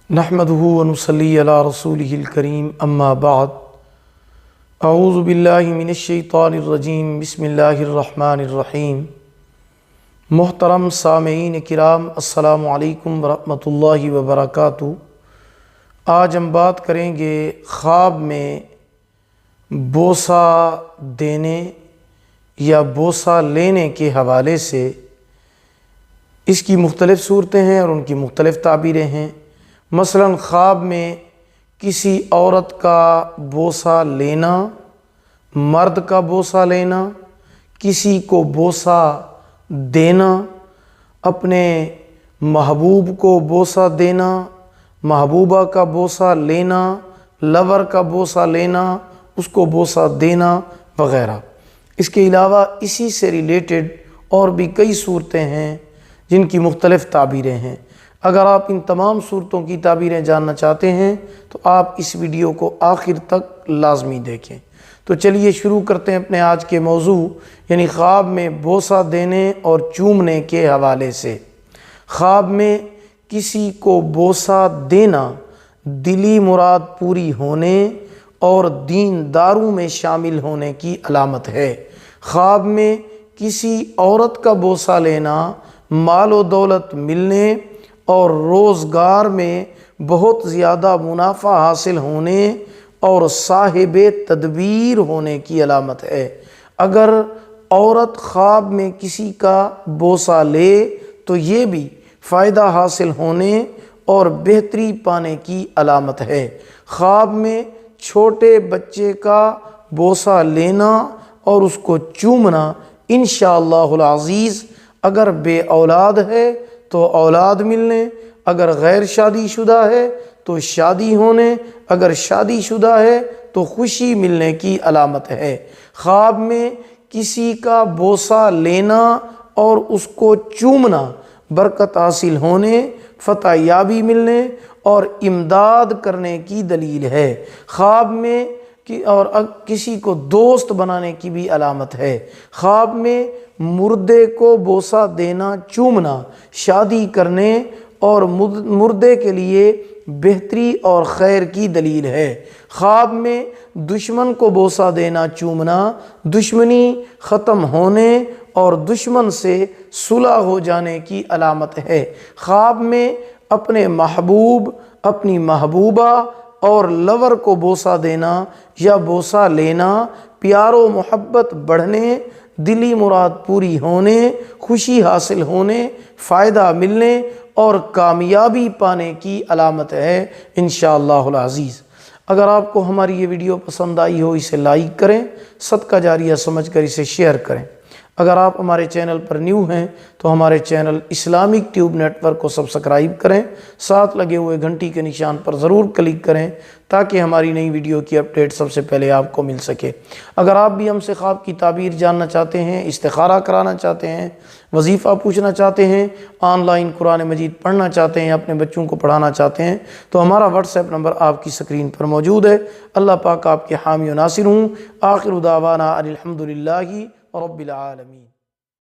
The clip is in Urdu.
نحمدہ ونصلی علی رسولہ الکریم اما بعد اعوذ باللہ من الشیطان الرجیم بسم اللہ الرحمن الرحیم۔ محترم سامعین کرام، السلام علیکم ورحمۃ اللہ وبرکاتہ۔ آج ہم بات کریں گے خواب میں بوسہ دینے یا بوسہ لینے کے حوالے سے۔ اس کی مختلف صورتیں ہیں اور ان کی مختلف تعبیریں ہیں۔ مثلاً خواب میں کسی عورت کا بوسہ لینا، مرد کا بوسہ لینا، کسی کو بوسہ دینا، اپنے محبوب کو بوسہ دینا، محبوبہ کا بوسہ لینا، لور کا بوسہ لینا، اس کو بوسہ دینا وغیرہ۔ اس کے علاوہ اسی سے ریلیٹڈ اور بھی کئی صورتیں ہیں جن کی مختلف تعبیریں ہیں۔ اگر آپ ان تمام صورتوں کی تعبیریں جاننا چاہتے ہیں تو آپ اس ویڈیو کو آخر تک لازمی دیکھیں۔ تو چلیے شروع کرتے ہیں اپنے آج کے موضوع، یعنی خواب میں بوسہ دینے اور چومنے کے حوالے سے۔ خواب میں کسی کو بوسہ دینا دلی مراد پوری ہونے اور دینداروں میں شامل ہونے کی علامت ہے۔ خواب میں کسی عورت کا بوسہ لینا مال و دولت ملنے اور روزگار میں بہت زیادہ منافع حاصل ہونے اور صاحب تدبیر ہونے کی علامت ہے۔ اگر عورت خواب میں کسی کا بوسہ لے تو یہ بھی فائدہ حاصل ہونے اور بہتری پانے کی علامت ہے۔ خواب میں چھوٹے بچے کا بوسہ لینا اور اس کو چومنا انشاءاللہ العزیز، اگر بے اولاد ہے تو اولاد ملنے، اگر غیر شادی شدہ ہے تو شادی ہونے، اگر شادی شدہ ہے تو خوشی ملنے کی علامت ہے۔ خواب میں کسی کا بوسہ لینا اور اس کو چومنا برکت حاصل ہونے، فتح یابی ملنے اور امداد کرنے کی دلیل ہے۔ خواب میں اور کسی کو دوست بنانے کی بھی علامت ہے۔ خواب میں مردے کو بوسہ دینا، چومنا شادی کرنے اور مردے کے لیے بہتری اور خیر کی دلیل ہے۔ خواب میں دشمن کو بوسہ دینا، چومنا دشمنی ختم ہونے اور دشمن سے صلح ہو جانے کی علامت ہے۔ خواب میں اپنے محبوب، اپنی محبوبہ اور لور کو بوسہ دینا یا بوسہ لینا پیار و محبت بڑھنے، دلی مراد پوری ہونے، خوشی حاصل ہونے، فائدہ ملنے اور کامیابی پانے کی علامت ہے انشاءاللہ العزیز۔ اگر آپ کو ہماری یہ ویڈیو پسند آئی ہو اسے لائک کریں، صدقہ جاریہ سمجھ کر اسے شیئر کریں۔ اگر آپ ہمارے چینل پر نیو ہیں تو ہمارے channel Islamic tube network کو سبسکرائب کریں، ساتھ لگے ہوئے گھنٹی کے نشان پر ضرور کلک کریں تاکہ ہماری نئی ویڈیو کی اپڈیٹ سب سے پہلے آپ کو مل سکے۔ اگر آپ بھی ہم سے خواب کی تعبیر جاننا چاہتے ہیں، استخارہ کرانا چاہتے ہیں، وظیفہ پوچھنا چاہتے ہیں، آن لائن قرآن مجید پڑھنا چاہتے ہیں، اپنے بچوں کو پڑھانا چاہتے ہیں تو ہمارا واٹس ایپ نمبر آپ کی سکرین پر موجود ہے۔ اللہ پاک آپ کے حامی و ناصر ہوں۔ آخر دعوانا ان الحمدللہ رب العالمین۔